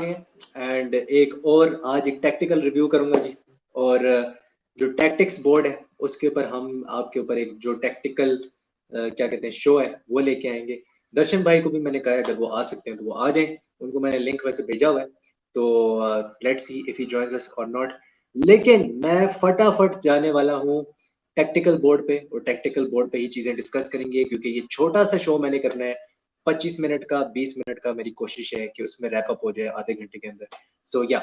गए हैं एंड एक और आज एक टैक्टिकल रिव्यू करूंगा जी। और जो टैक्टिक्स बोर्ड है उसके ऊपर हम आपके ऊपर एक जो टैक्टिकल क्या कहते हैं शो है वो लेके आएंगे। दर्शन भाई को भी मैंने कहा है अगर वो आ सकते हैं तो वो आ जाएं, उनको मैंने लिंक वैसे भेजा हुआ है, तो let's see if he joins us और नॉट। लेकिन मैं फटाफट जाने वाला हूँ टैक्टिकल बोर्ड पे, और टैक्टिकल बोर्ड पे ही चीजें डिस्कस करेंगे क्योंकि ये छोटा सा शो मैंने करना है 25 मिनट का, 20 मिनट का मेरी कोशिश है कि उसमें रैप अप हो जाए आधे घंटे के अंदर। सो या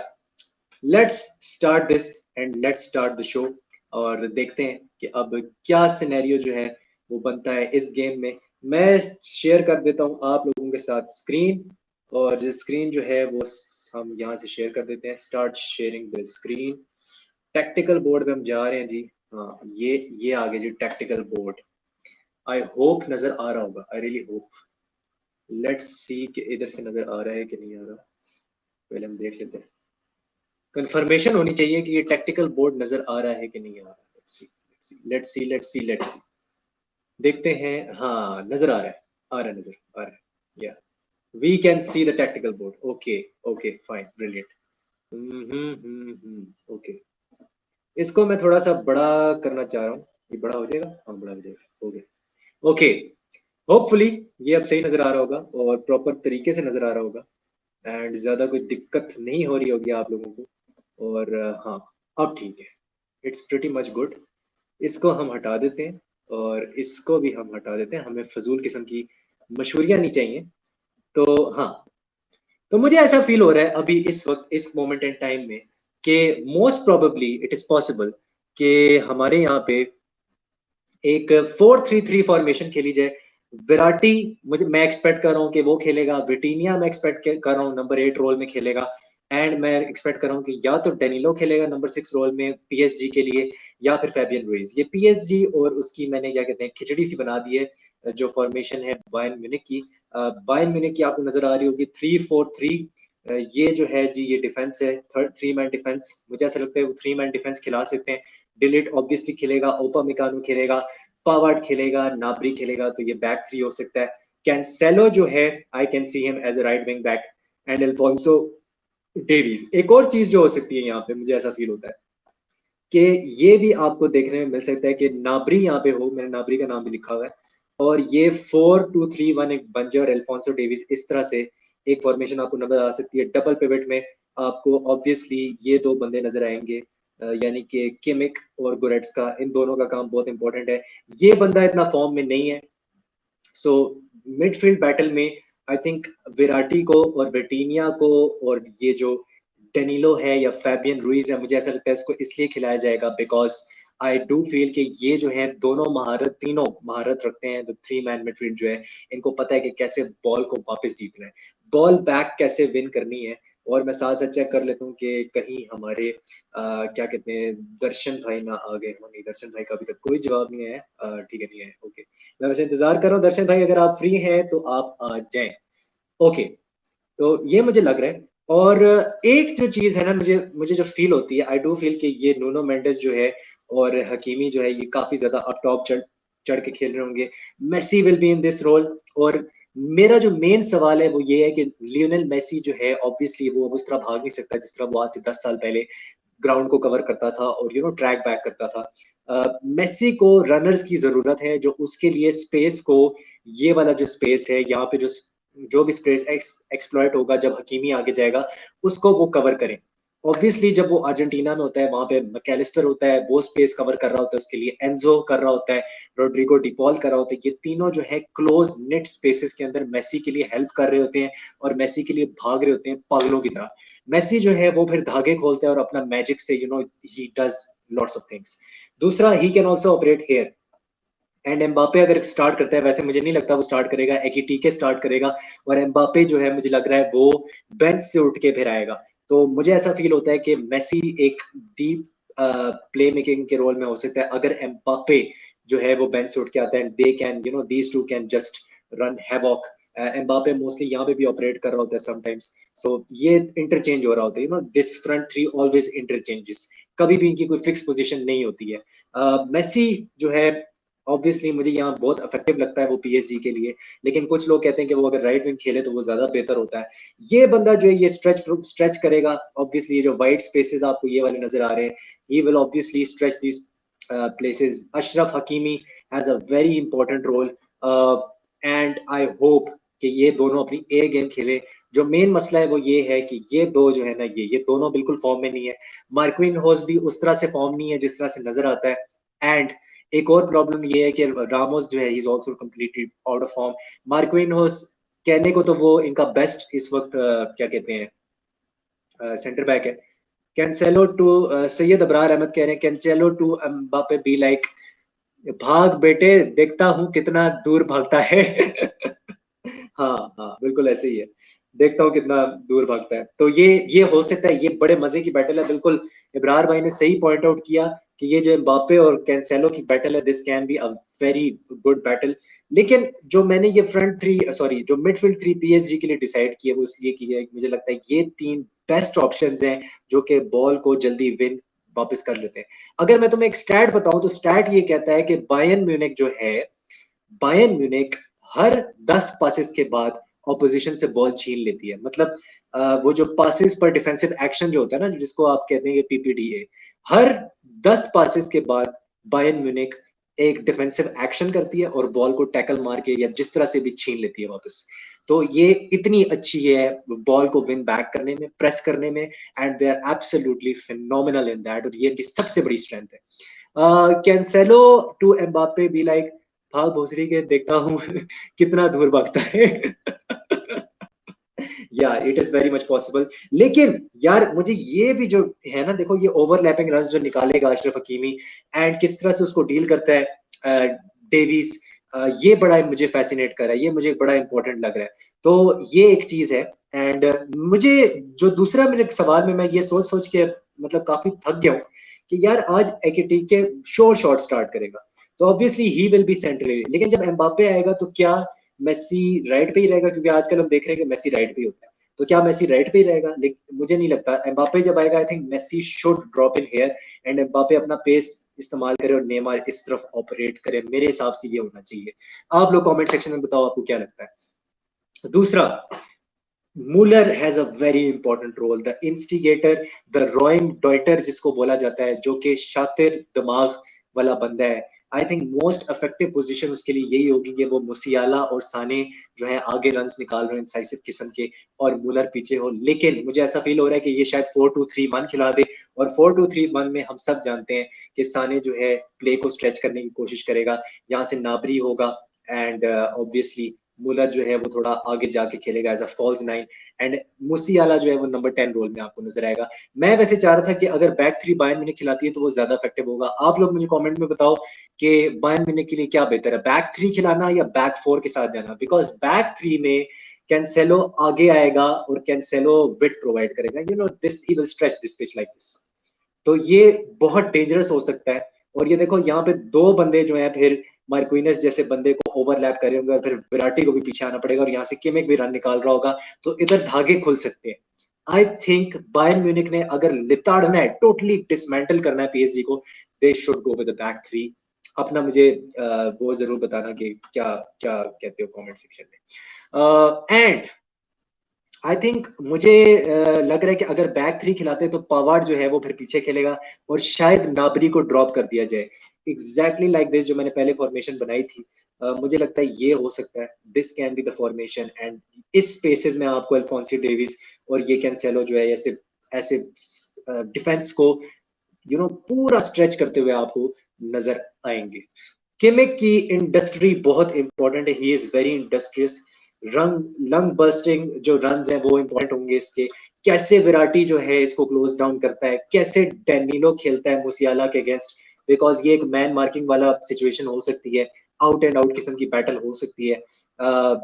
let's start this and let's start the show, और देखते हैं कि अब क्या सिनेरियो जो है वो बनता है इस गेम में। मैं शेयर कर देता हूँ आप लोगों के साथ स्क्रीन, और जो स्क्रीन जो है वो हम यहाँ से शेयर कर देते हैं। Start sharing the screen. Tactical board पे हम जा रहे हैं जी। हाँ, ये आ गया जी टैक्टिकल बोर्ड। आई होप नजर आ रहा होगा, I really hope. Let's see कि इधर से नजर आ रहा है कि नहीं आ रहा, पहले हम देख लेते हैं। कंफर्मेशन होनी चाहिए कि ये टैक्टिकल बोर्ड नजर आ रहा है कि नहीं आ रहा। Let's see. देखते हैं। हाँ, नजर आ रहा है, आ रहा है, नजर आ रहा है। या we can see the tactical board. Okay okay fine brilliant. Okay, इसको मैं थोड़ा सा बड़ा करना चाह रहा हूँ। ये बड़ा हो जाएगा, हाँ बड़ा हो जाएगा। ओके ओके, होपफुली ये अब सही नजर आ रहा होगा और प्रॉपर तरीके से नजर आ रहा होगा एंड ज्यादा कोई दिक्कत नहीं हो रही होगी आप लोगों को। और हाँ, अब ठीक है, इट्स प्रिटी मच गुड। इसको हम हटा देते हैं और इसको भी हम हटा देते हैं, हमें फजूल किस्म की मशहूरियां नहीं चाहिए। तो हाँ, तो मुझे ऐसा फील हो रहा है अभी इस वक्त इस मोमेंट इन टाइम में कि most probably it is possible कि हमारे यहाँ पे एक 4-3-3 फॉर्मेशन खेली जाए। विराटी, मुझे मैं एक्सपेक्ट कर रहा हूँ कि वो खेलेगा। विटीनिया मैं एक्सपेक्ट कर रहा हूँ नंबर 8 रोल में खेलेगा। एंड मैं एक्सपेक्ट कर रहा हूँ कि या तो डेनिलो खेलेगा नंबर 6 रोल में पीएसजी के लिए, या फिर फैबियन रुइज। ये पीएसजी और उसकी मैंने क्या कहते हैं खिचड़ी सी बना दी है जो फॉर्मेशन है बायर्न म्यूनिख की। बायर्न म्यूनिख की आपको नजर आ रही होगी 3-4-3। ये जो है जी ये डिफेंस है, थर्ड 3 मैन डिफेंस। मुझे ऐसा लगता है वो 3 मैन डिफेंस खिला सकते हैं। डिलीट ऑब्वियसली खेलेगा, ओपा मिकानो खेलेगा, पावार्ड खेलेगा, नाबरी खेलेगा, तो ये बैक थ्री हो सकता है। कैंसेलो जो है I can see him as a right wing back and Alphonso Davies. एक और चीज जो हो सकती है यहाँ पे मुझे ऐसा फील होता है कि ये भी आपको देखने में मिल सकता है कि नाबरी यहाँ पे हो, मैंने नाबरी का नाम भी लिखा हुआ है, और ये 4-2-3-1 एक बन जाए और अल्फोंसो डेविस इस तरह से एक फॉर्मेशन आपको नजर आ सकती है। डबल पिवट में आपको ऑब्वियसली ये दो बंदे नजर आएंगे, यानी कि किमिक और गोरेट्स्का, इन दोनों का काम बहुत इंपॉर्टेंट है। ये बंदा इतना फॉर्म में नहीं है। सो मिडफील्ड बैटल में आई थिंक विराटी को और विटीनिया को और ये जो डेनिलो है या फैबियन रुइज है, मुझे ऐसा लगता है इसको इसलिए खिलाया जाएगा बिकॉज आई डू फील कि ये जो है दोनों महारत, तीनों महारत रखते हैं। तो 3 मैन मिडफील्ड जो है, इनको पता है कि कैसे बॉल को वापस जीतना है, बॉल बैक कैसे विन करनी है। और मैं साथ साथ चेक कर लेता हूँ कि कहीं हमारे क्या कहते हैं दर्शन भाई ना आ गए हो। नहीं, दर्शन भाई का अभी तक कोई जवाब नहीं आया। ठीक है, नहीं है, ओके। मैं वैसे इंतजार कर रहा हूँ दर्शन भाई, अगर आप फ्री हैं तो आप आ जाएं। ओके, तो ये मुझे लग रहा है। और एक जो चीज है ना, मुझे मुझे जो फील होती है, आई डू फील कि ये नूनो मेंडेस जो है और हकीमी जो है ये काफी ज्यादा अप टॉप चढ़ चढ़ के खेल रहे होंगे। Messi will be in this role. और मेरा जो मेन सवाल है वो ये है कि लियोनेल मेसी जो है ऑब्वियसली वो अब उस तरह भाग नहीं सकता जिस तरह वो आज से 10 साल पहले ग्राउंड को कवर करता था और ट्रैक बैक करता था। मेसी को रनर्स की जरूरत है जो उसके लिए स्पेस को, ये वाला जो स्पेस है यहाँ पे, जो भी स्पेस एक्सप्लॉइट होगा जब हकीमी आगे जाएगा उसको वो कवर करें। ऑब्वियसली जब वो अर्जेंटीना में होता है वहां पे मैकेलिस्टर होता है, वो स्पेस कवर कर रहा होता है उसके लिए, एंजो कर रहा होता है, रोड्रिगो डिपॉल कर रहा होता है। ये तीनों जो है क्लोज नेट स्पेसेस के अंदर मेसी के लिए हेल्प कर रहे होते हैं और मेसी के लिए भाग रहे होते हैं पागलों की तरह। मेसी जो है वो फिर धागे खोलता है और अपना मैजिक से he does lots of things. दूसरा, he can also operate here. And Mbappe अगर स्टार्ट करता है, वैसे मुझे नहीं लगता वो स्टार्ट करेगा, एकीटीके स्टार्ट करेगा, और एम्बापे जो है मुझे लग रहा है वो बेंच से उठ के फिर आएगा। तो मुझे ऐसा फील होता है कि मेसी एक डीप प्ले मेकिंग के रोल में हो सकता है अगर एम्बापे जो है वो बेंच से उठ के आता है। They can these two can just run havoc. Mbappe mostly यहाँ पे भी ऑपरेट कर रहा होता है समटाइम्स। सो ये इंटरचेंज हो रहा होता है, this front three always interchanges, कभी भी इनकी कोई फिक्स पोजीशन नहीं होती है। मेसी जो है ऑब्वियसली मुझे यहाँ बहुत इफेक्टिव लगता है वो पीएसजी के लिए, लेकिन कुछ लोग कहते हैं कि वो अगर राइट विंग खेले तो वो ज्यादा बेहतर होता है। ये बंदा जो है ये स्ट्रेच करेगा, ऑब्वियसली जो वाइट स्पेसेस आपको ये वाले नजर आ रहे हैं, he will obviously stretch these places. Achraf Hakimi has a very important role, and I hope कि ये दोनों अपनी ए गेम खेले। जो मेन मसला है वो ये है कि ये दो जो है ना, ये दोनों बिल्कुल फॉर्म में नहीं है। मार्क्विन होस भी उस तरह से फॉर्म नहीं है जिस तरह से नजर आता है, एंड एक और प्रॉब्लम ये है कि रामोस जो है he is also completely out of form. Marquinhos कहने को तो वो इनका बेस्ट इस वक्त क्या कहते हैं सेंटर बैक है। कैंसेलो टू सैयद अबरार अहमद कह रहे हैं Cancelo to Mbappe be like, भाग बेटे देखता हूँ कितना दूर भागता है। हाँ हाँ बिल्कुल ऐसे ही है, देखता हूँ कितना दूर भागता है। तो ये हो सकता है, ये बड़े मजे की बैटल है। बिल्कुल इब्रार भाई ने सही पॉइंट आउट किया कि ये जो एम्बापे और कैंसेलो की बैटल है, this can be a very good battle. लेकिन जो मैंने ये फ्रंट थ्री सॉरी जो मिडफील्ड थ्री पीएसजी के लिए डिसाइड किया वो इसलिए की है, मुझे लगता है ये तीन बेस्ट ऑप्शंस हैं जो कि बॉल को जल्दी विन वापस कर लेते हैं। अगर मैं तुम्हें एक स्टैट बताऊं तो स्टैट ये कहता है कि बायर्न म्यूनिख जो है, बायर्न म्यूनिख हर 10 पासेस के बाद ऑपोजिशन से बॉल छीन लेती है। मतलब वो जो पासेस पर डिफेंसिव एक्शन जो होता है ना, जिसको आप कहते हैं पीपीडीए, हर 10 पासेस के बाद बायर्न म्यूनिख एक डिफेंसिव एक्शन करती है और बॉल को टैकल मार के या जिस तरह से भी छीन लेती है वापस। तो ये इतनी अच्छी है बॉल को विन बैक करने में, प्रेस करने में, and they are absolutely phenomenal in that, और ये इनकी सबसे बड़ी स्ट्रेंथ है। Cancelo to Mbappe be like, भाग भोसड़ी के देखता हूँ कितना दूर भागता है। या it is very much possible. लेकिन यार मुझे ये भी जो है ना, देखो ये ओवरलैपिंग रन जो निकालेगा अशरफ हकीमी एंड किस तरह से उसको डील करता है डेविस, ये बड़ा मुझे फैसिनेट कर रहा है, ये मुझे बड़ा इंपॉर्टेंट लग रहा है। तो ये एक चीज है। एंड मुझे जो दूसरा मेरे सवाल में मैं ये सोच सोच के मतलब काफी थक गया हूँ कि यार आज एकेटी के श्योर शॉट स्टार्ट करेगा तो obviously he will be centrally, लेकिन जब एम्बापे आएगा तो क्या मेसी राइट पे ही रहेगा? क्योंकि आजकल हम देख रहे हैं कि मेसी राइट पे ही होता है, तो क्या मेसी राइट पे ही रहेगा? लेकिन मुझे नहीं लगता। एम्बापे जब आएगा I think Messi should drop in here and Mbappe अपना पेस इस्तेमाल करे और नेमार इस तरफ ऑपरेट करे। मेरे हिसाब से ये होना चाहिए। आप लोग कमेंट सेक्शन में बताओ आपको क्या लगता है। दूसरा, Muller has a very important role, the instigator, the Raumdeuter जिसको बोला जाता है, जो कि शातिर दिमाग वाला बंदा है। I think most effective position उसके लिए यही होगी कि वो मुसियाला और साने जो है आगे रन्स निकाल रहे हैं इंसाइसिव किस्म के, और मूलर पीछे हो। लेकिन मुझे ऐसा फील हो रहा है कि ये शायद 4-2-3-1 खिला दे, और 4-2-3-1 में हम सब जानते हैं कि साने जो है प्ले को स्ट्रेच करने की कोशिश करेगा, यहाँ से नाबरी होगा, एंड ऑब्वियसली मुलर जो है वो थोड़ा आगे जाके खेलेगा as a false nine, and Musiala जो है वो नंबर 10 रोल में आपको नजर आएगा। मैं वैसे चाह रहा था कि अगर बैक थ्री बायर्न म्यूनिख खिलाती है तो वो ज्यादा इफेक्टिव होगा। आप लोग मुझे कमेंट में बताओ कि बायर्न म्यूनिख के लिए क्या बेहतर है, बैक थ्री खिलाना या बैक फोर के साथ जाना? बिकॉज बैक थ्री में कैंसेलो आगे आएगा और कैंसेलो विड्थ प्रोवाइड करेगा, you know this he will stretch this pitch like this. तो ये बहुत डेंजरस हो सकता है। और ये देखो यहाँ पे दो बंदे जो हैं फिर मार्क्विनस जैसे बंदे को ओवरलैप करे होंगे, और फिर विराटी को भी पीछे आना पड़ेगा, और यहाँ से किमिक भी रन निकाल रहा होगा, तो इधर धागे खुल सकते हैं। आई थिंक बायर्न म्यूनिख ने अगर लिताड़ना है, टोटली डिसमेंटल करना है पीएसजी को, they should go with the back three. अपना मुझे वो जरूर बताना कि क्या क्या कहते हो कमेंट सेक्शन में। एंड आई थिंक मुझे लग रहा है कि अगर बैक थ्री खिलाते हैं तो पवार्ड जो है वो फिर पीछे खेलेगा और शायद नाबरी को ड्रॉप कर दिया जाए, एग्जैक्टली लाइक दिस जो मैंने पहले फॉर्मेशन बनाई थी। मुझे लगता है ये हो सकता है, this can be the formation, and इस स्पेसेस में आपको अल्फोंसी डेविस और ये कैंसेलो जो है ऐसे ऐसे डिफेंस को पूरा स्ट्रेच करते हुए आपको नजर आएंगे। किमिक की इंडस्ट्री बहुत इंपॉर्टेंट है, ही इज वेरी इंडस्ट्रियस। रंग लंग बर्स्टिंग जो रन्स हैं वो इंपॉर्टेंट होंगे इसके। कैसे विराटी जो है इसको क्लोज डाउन करता है, कैसे डेनिलो खेलता है मुसियाला के अगेंस्ट, बिकॉज ये एक मैन मार्किंग वाला सिचुएशन हो सकती है, आउट एंड आउट किस्म की बैटल हो सकती है,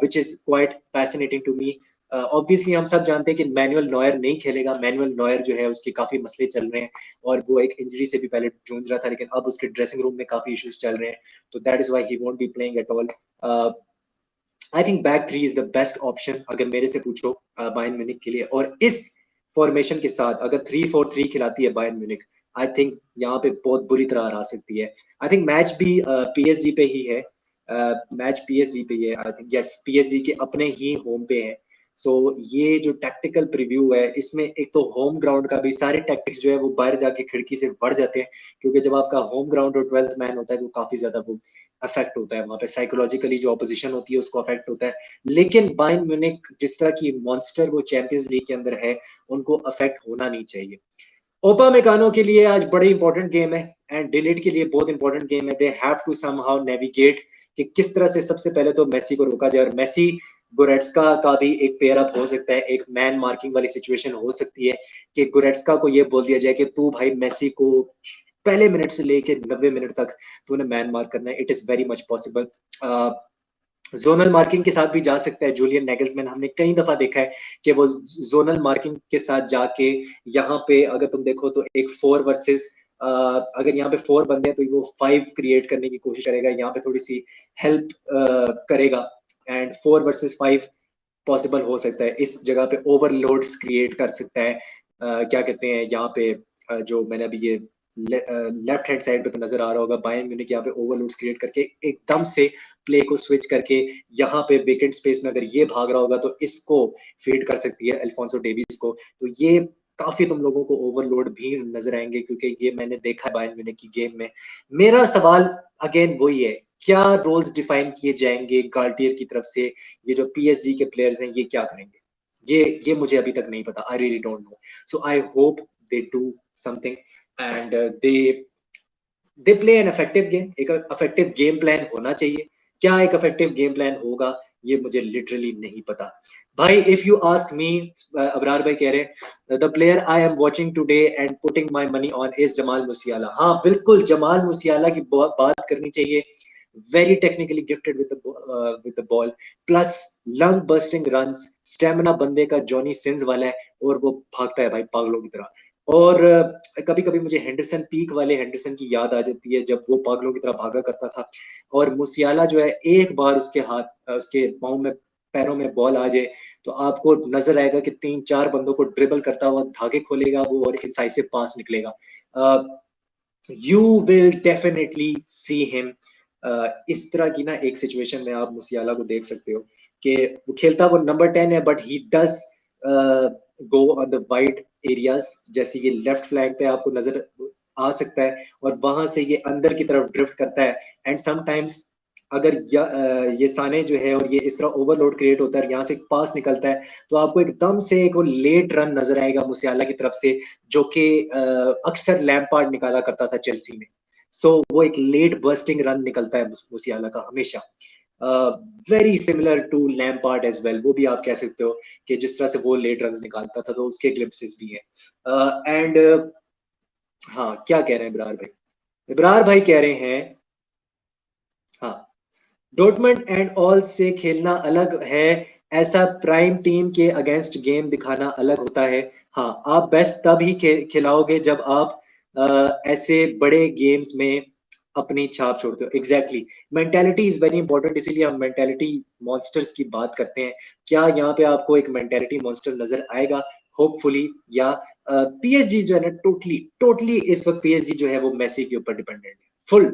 which is quite fascinating to me. Obviously हम सब जानते हैं कि मैनुअल नॉयर नहीं खेलेगा, मैनुअल नॉयर जो है उसके काफी मसले चल रहे हैं, और वो एक इंजरी से भी पहले जूझ रहा था, लेकिन अब उसके ड्रेसिंग रूम में काफी इश्यूज चल रहे हैं, तो that is why he won't be playing at all. I think back three is the best option अगर मेरे से पूछो बायर्न म्यूनिख के लिए। और इस फॉर्मेशन के साथ अगर 3-4-3 खिलाती है बायर्न म्यूनिख आई थिंक यहाँ पे बहुत बुरी तरह हरा सकती है। आई थिंक मैच भी पीएसजी पे ही है, मैच पीएसजी पे ही है, आई थिंक यस पीएसजी के अपने ही होम पे है। सो ये जो टैक्टिकल प्रीव्यू है इसमें एक तो होम ग्राउंड का भी सारे टैक्टिक्स जो है वो बाहर जाके खिड़की से बढ़ जाते हैं, क्योंकि जब आपका होम ग्राउंड और 12th मैन होता है तो काफी ज्यादा वो अफेक्ट होता है, वहां पे साइकोलॉजिकली जो ऑपोजिशन होती है उसको अफेक्ट होता है। लेकिन बायर्न म्यूनिख जिस तरह की मॉन्स्टर वो चैंपियंस लीग के अंदर है, उनको अफेक्ट होना नहीं चाहिए। ओपा मेकानो के लिए आज बड़ी इंपॉर्टेंट गेम है एंड डिलीट के लिए बहुत इंपॉर्टेंट गेम है। They have to somehow navigate कि किस तरह से सबसे पहले तो मेसी को रोका जाए, और मेसी गोरेट्स्का का भी एक पेयर अप हो सकता है, एक मैन मार्किंग वाली सिचुएशन हो सकती है कि गोरेट्स्का को ये बोल दिया जाए कि तू भाई मेसी को पहले मिनट से लेके 90 मिनट तक तूने मैन मार्क करना है। It is very much possible. Zonal marking के साथ भी जा सकता है जूलियन नेगल्समैन, हमने कई दफा देखा है कि वो जोनल मार्किंग के साथ जाके यहाँ पे अगर तुम देखो तो एक 4 वर्सेस अगर यहाँ पे 4 बंदे हैं तो वो 5 क्रिएट करने की कोशिश करेगा, यहाँ पे थोड़ी सी हेल्प करेगा एंड 4 वर्सेस 5 पॉसिबल हो सकता है। इस जगह पे ओवरलोड्स क्रिएट कर सकता है। क्या कहते हैं यहाँ पे जो मैंने अभी ये लेफ्ट हैंड साइड पे तो नजर आ रहा होगा, बायर्न म्यूनिख यहाँ पे ओवरलोड्स क्रिएट करके एकदम से प्ले को स्विच करके यहाँ पे वेकेंट स्पेस में अगर ये भाग रहा होगा तो इसको फीड कर सकती है अल्फोंसो डेविस को। तो ये काफी तुम लोगों को ओवरलोड भी नजर आएंगे, क्योंकि ये मैंने देखा है बायर्न म्यूनिख की गेम में। मेरा सवाल अगेन वही है, क्या रोल्स डिफाइन किए जाएंगे गाल्टियर की तरफ से, ये जो पीएसजी के प्लेयर्स हैं ये क्या करेंगे, ये मुझे अभी तक नहीं पता। I really don't know. So I hope they do something and they play an effective game. एक इफेक्टिव गेम प्लान होना चाहिए। क्या एक इफेक्टिव गेम प्लान होगा ये मुझे लिटरली नहीं पता। भाई if you ask me, Abrar भाई कह रहे हैं the player I am watching today and putting my money on is Jamal Musiala. हाँ बिल्कुल जमाल मुसियाला की बात करनी चाहिए। Very technically gifted with the ball, plus lung busting runs, stamina बंदे का जॉनी सिंस वाला है, और वो भागता है भाई पागलों की तरह। और कभी कभी मुझे हेंडरसन, पीक वाले हेंडरसन की याद आ जाती है जब वो पागलों की तरह भागा करता था। और मुसियाला जो है एक बार उसके हाथ उसके पाँव में पैरों में बॉल आ जाए तो आपको नजर आएगा कि 3-4 बंदों को ड्रिबल करता हुआ धागे खोलेगा वो और इंसाइसिव पास निकलेगा। You will definitely see him. इस तरह की ना एक सिचुएशन में आप मुसियाला को देख सकते हो कि वो खेलता वो नंबर 10 है but he does go on the wide areas. जैसे ये लेफ्ट फ्लैंक पे आपको नजर आ सकता है और वहां से ये अंदर की तरफ ड्रिफ्ट करता है एंड समटाइम्स अगर ये साने जो है और ये इस तरह ओवरलोड क्रिएट होता है, यहाँ से एक पास निकलता है तो आपको एकदम से एक लेट रन नजर आएगा मुसियाला की तरफ से, जो कि अक्सर लैम्पार्ड निकाला करता था चेल्सी में। सो वो एक लेट बर्स्टिंग रन निकलता है मुसियाला का हमेशा। Very similar to Lampard as well, वो भी आप कह सकते हो कि जिस तरह से वो लेट रन निकालता था तो उसके ग्लिम्पसेस भी हैं। एंड हाँ क्या कह रहे हैं इब्रार भाई? इब्रार भाई कह रहे हैं हाँ डॉर्टमंड एंड ऑल से खेलना अलग है, ऐसा प्राइम टीम के अगेंस्ट गेम दिखाना अलग होता है। हाँ आप बेस्ट तब ही खिलाओगे जब आप ऐसे बड़े गेम्स में अपनी छाप छोड़ते हो। Exactly, mentality is very important, इसीलिए हम मेंटेलिटी मॉन्स्टर्स की बात करते हैं। क्या यहाँ पे आपको एक मेंटेलिटी मॉन्स्टर नजर आएगा? होपफुली। या पीएसजी जो है ना, टोटली टोटली इस वक्त पीएसजी जो है वो मेसी के ऊपर डिपेंडेंट है फुल।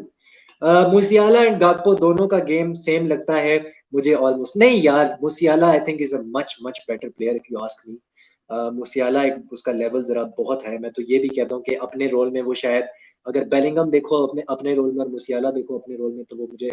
मुसियाला एंड गाक्पो दोनों का गेम सेम लगता है मुझे ऑलमोस्ट। नहीं यार, मुसियाला I think is a much much better player if you ask मी। मुसियाला एक उसका लेवल जरा बहुत है। मैं तो ये भी कहता हूँ कि अपने रोल में वो शायद, अगर बेलिंगम देखो अपने अपने रोल में और मुसियाला देखो अपने रोल में, तो वो मुझे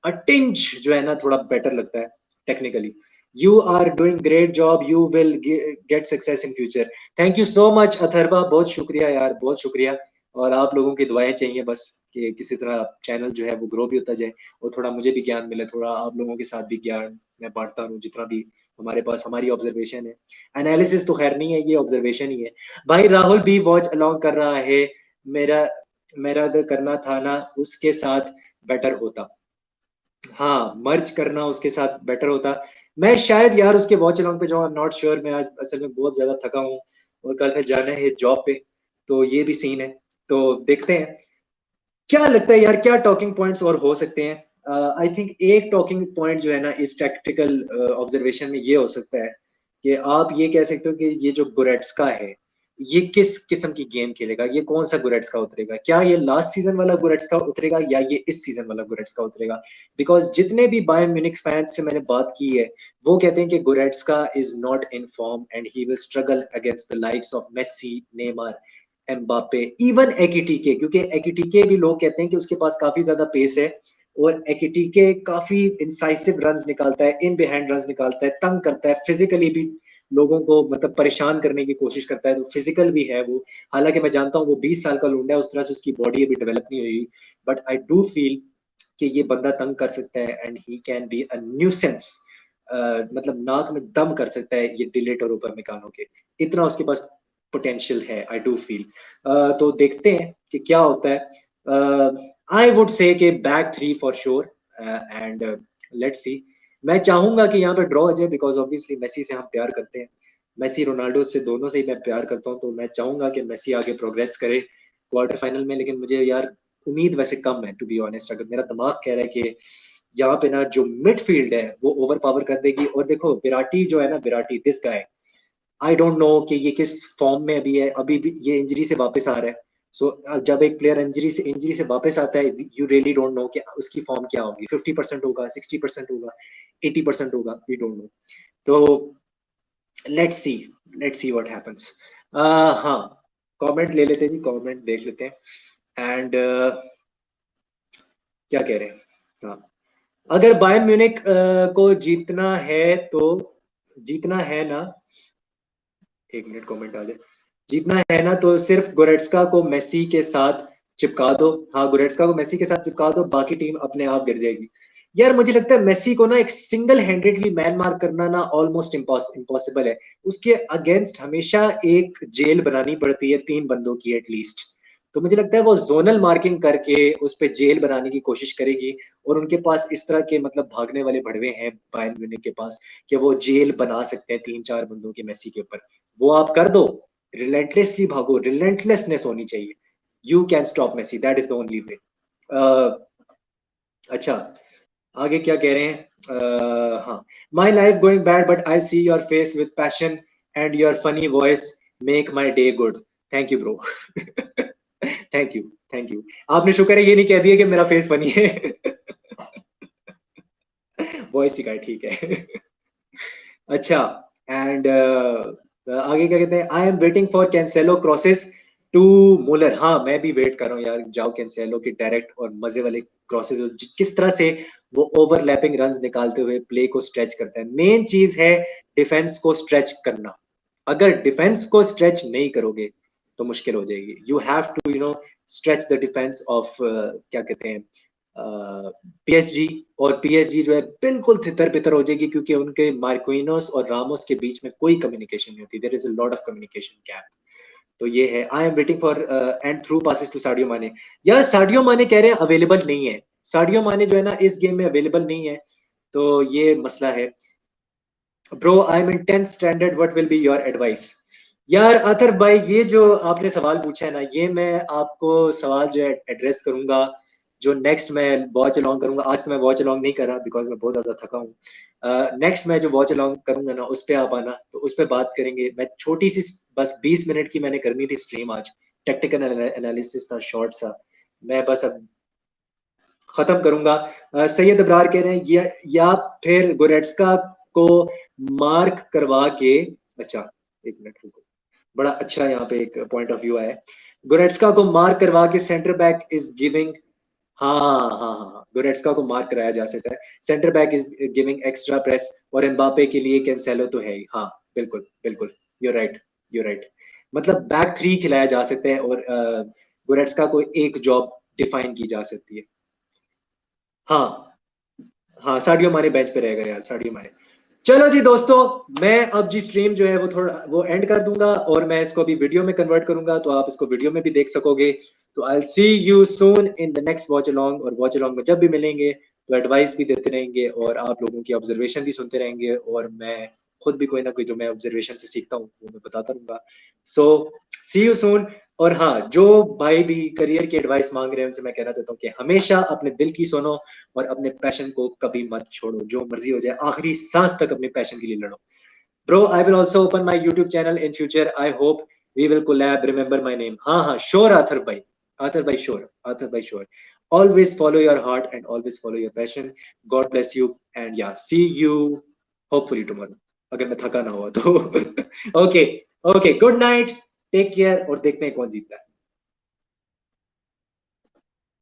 अटिंच जो है ना थोड़ा बेटर लगता है technically. You are doing great job, you will get success in future. Thank you so much Atharva, बहुत शुक्रिया यार, बहुत शुक्रिया। और आप लोगों की दुआएं चाहिए बस कि किसी तरह चैनल जो है वो ग्रो भी होता जाए और थोड़ा मुझे भी ज्ञान मिले, थोड़ा आप लोगों के साथ भी ज्ञान मैं बांटता रहूं जितना भी हमारे पास हमारी ऑब्जर्वेशन है। एनालिसिस तो खैर नहीं है, ये ऑब्जर्वेशन ही है। भाई राहुल भी वॉच अलोंग कर रहा है। मेरा मेरा अगर करना था ना उसके साथ बेटर होता। हाँ मर्ज करना उसके साथ बेटर होता। मैं शायद यार उसके वॉच अलोंग पे जाऊँ, नॉट श्योर। मैं आज असल में बहुत ज्यादा थका हूँ और कल फिर जाना है जॉब पे, तो ये भी सीन है। तो देखते हैं क्या लगता है यार, क्या टॉकिंग पॉइंट्स और हो सकते हैं। आई थिंक एक टॉकिंग पॉइंट जो है ना इस टैक्टिकल ऑब्जर्वेशन में ये हो सकता है कि आप ये कह सकते हो कि ये जो गोरेट्स्का है ये किस किस्म की गेम खेलेगा, ये कौन सा गोरेट्स्का उतरेगा, क्या ये लास्ट सीजन वाला गोरेट्स्का उतरेगा या ये इस सीजन वाला गोरेट्स्का उतरेगा। बिकॉज जितने भी बायर्न म्यूनिख फैंस से मैंने बात की है वो कहते हैं कि Goretzka is not in form and he will struggle against the likes of Messi, Neymar, Mbappe, even Ekitike, क्योंकि एकिटीके भी लोग कहते हैं कि उसके पास काफी ज्यादा पेस है और एकिटीके काफी इंसाइसिव रन्स निकालता है, इन बिहाइंड रन्स निकालता है, तंग करता है, फिजिकली भी लोगों को मतलब परेशान करने की कोशिश करता है, तो फिजिकल भी है वो। हालांकि मैं जानता हूँ वो 20 साल का लूंडा है, उस तरह से उसकी बॉडी अभी डेवलप नहीं हुई, बट आई डू फील कि ये बंदा तंग कर सकता है and he can be a nuisance. मतलब नाक में दम कर सकता है ये डिलीट और ऊपर मेकानो के, इतना उसके पास पोटेंशियल है, आई डू फील। तो देखते हैं कि क्या होता है। आई वुड से कि back three for sure and let's see. मैं चाहूंगा कि यहाँ पे ड्रॉ हो जाए बिकॉज ऑब्वियसली मेसी से हम प्यार करते हैं, मेसी रोनाल्डो से दोनों से ही मैं प्यार करता हूँ, तो मैं चाहूंगा कि मेसी आगे प्रोग्रेस करे क्वार्टर फाइनल में। लेकिन मुझे यार उम्मीद वैसे कम है टू बी ऑनेस्ट, अगर मेरा दिमाग कह रहा है कि यहाँ पे ना जो मिडफील्ड है वो ओवर पावर कर देगी। और देखो विराटी जो है ना, Verratti this guy, I don't know कि ये किस फॉर्म में अभी है, अभी भी ये इंजरी से वापस आ रहा है। सो जब एक प्लेयर इंजरी से वापस आता है यू रियली डोंट नो कि उसकी फॉर्म क्या होगी, 50% होगा, 60% होगा, 80% होगा, वी डोंट नो। तो let's C, let's see what happens. हाँ, कमेंट ले लेते हैं जी, कमेंट देख लेते हैं एंड क्या कह रहे हैं। हाँ, अगर बायर्न म्यूनिख को जीतना है तो, जीतना है ना, एक मिनट कमेंट आ जाए, जीतना है ना तो सिर्फ गोरेट्स्का को मेसी के साथ चिपका दो। हाँ, गोरेट्स्का को मेसी के साथ चिपका दो, बाकी टीम अपने आप गिर जाएगी। यार मुझे लगता है मेसी को ना एक सिंगल हैंडेडली मैन मार्क करना ना ऑलमोस्ट इम्पॉसिबल है। उसके अगेंस्ट हमेशा एक जेल बनानी पड़ती है 3 बंदों की एटलीस्ट। तो मुझे लगता है वो जोनल मार्किंग करके उस पर जेल बनाने की कोशिश करेगी। और उनके पास इस तरह के मतलब भागने वाले भड़वे हैं बायर्न म्यूनिख के पास कि वो जेल बना सकते हैं 3-4 बंदों के मेसी के ऊपर। वो आप कर दो, रिलेंटलेसली भागो, रिलेंटलेसनेस होनी चाहिए। You can stop Messi, that is the only way. अच्छा, आगे क्या कह रहे हैं। हाँ, my life going bad but I see your face with passion and your funny voice make my day good. Thank you bro. Thank you, thank you. आपने शुक्र है ये नहीं कह दिया कि मेरा फेस फनी है। वॉइस ही का है, ठीक है। अच्छा, एंड आगे क्या कहते हैं, I am waiting for Cancelo crosses to Muller. हाँ, मैं भी वेट कर रहा हूँ यार, जाओ कैंसेलो की डायरेक्ट और मजे वाले क्रॉसेस, किस तरह से वो ओवरलैपिंग रन्स निकालते हुए प्ले को स्ट्रेच करता है। मेन चीज है डिफेंस को स्ट्रेच करना। अगर डिफेंस को स्ट्रेच नहीं करोगे तो मुश्किल हो जाएगी। You have to stretch the defence of क्या कहते हैं पीएसजी। और पीएसजी जो है बिल्कुल तितर बितर हो जाएगी क्योंकि उनके मार्कोइनोस और रामोस के बीच में कोई कम्युनिकेशन नहीं होती। There is a lot of communication gap. तो ये है, I am waiting for and through passes to Sadio Mane. यार साडियो माने कह रहे हैं अवेलेबल नहीं है, साडियो माने जो है ना इस गेम में अवेलेबल नहीं है, तो ये मसला है। Bro I am in 10th standard, what will be your advice. यार अतर भाई, ये जो आपने सवाल पूछा है ना, ये मैं आपको सवाल जो है एड्रेस करूंगा जो नेक्स्ट मैं वॉच अलॉन्ग करूंगा। आज तो मैं वॉच अलॉन्ग नहीं कर रहा बिकॉज मैं बहुत ज्यादा थका हूँ। नेक्स्ट मैं जो वॉच अलॉन्ग करूंगा ना उस पर आप आना, तो उस पर बात करेंगे। मैं छोटी सी बस 20 मिनट की मैंने करनी थी स्ट्रीम आज, टेक्निकल एनालिसिस था शॉर्ट सा, मैं बस अब खत्म करूंगा। सैयद अबरार कह रहे हैं या फिर गोरेट्स्का को मार्क करवा के, अच्छा एक मिनट रुको, बड़ा अच्छा यहाँ पे एक पॉइंट ऑफ व्यू है। गोरेट्स्का को मार्क करवा के सेंटर बैक इज गिविंग, हाँ हाँ हाँ हाँ, गोरेट्स्का को मार्क कराया जा सकता है, centre back is giving extra press और एम्बापे के लिए कैंसेलो तो है ही। हाँ बिल्कुल बिल्कुल, यू राइट, यू राइट। मतलब बैक थ्री खिलाया जा सकता है और गोरेट्स्का को एक जॉब डिफाइन की जा सकती है। हाँ हाँ, साडियो माने बेंच पे रहेगा यार, साडियो माने। चलो जी दोस्तों, मैं अब जी स्ट्रीम जो है वो थोड़ा वो एंड कर दूंगा और मैं इसको अभी वीडियो में कन्वर्ट करूंगा तो आप इसको वीडियो में भी देख सकोगे। तो I see you soon in the next watch along. और वॉच अलॉन्ग में जब भी मिलेंगे तो एडवाइस भी देते रहेंगे और आप लोगों की ऑब्जर्वेशन भी सुनते रहेंगे और मैं खुद भी कोई ना कोई जो मैं ऑब्जर्वेशन से सीखता हूँ वो मैं बताता रहूंगा। सो सी यू सून। और हाँ, जो भाई भी करियर की एडवाइस मांग रहे हैं उनसे मैं कहना चाहता हूँ कि हमेशा अपने दिल की सुनो और अपने पैशन को कभी मत छोड़ो, जो मर्जी हो जाए आखिरी सांस तक अपने पैशन के लिए लड़ो। Bro I will also open my YouTube channel in future, I hope we will collab, remember my name. हाँ हाँ श्योर आथर भाई, आथर भाई श्योर, आथर भाई sure. Always follow your heart and always follow your passion. God bless you and yeah see you hopefully tomorrow, अगर मैं थका ना हुआ तो। Okay okay, good night, take care, और देखते हैं कौन जीतता है।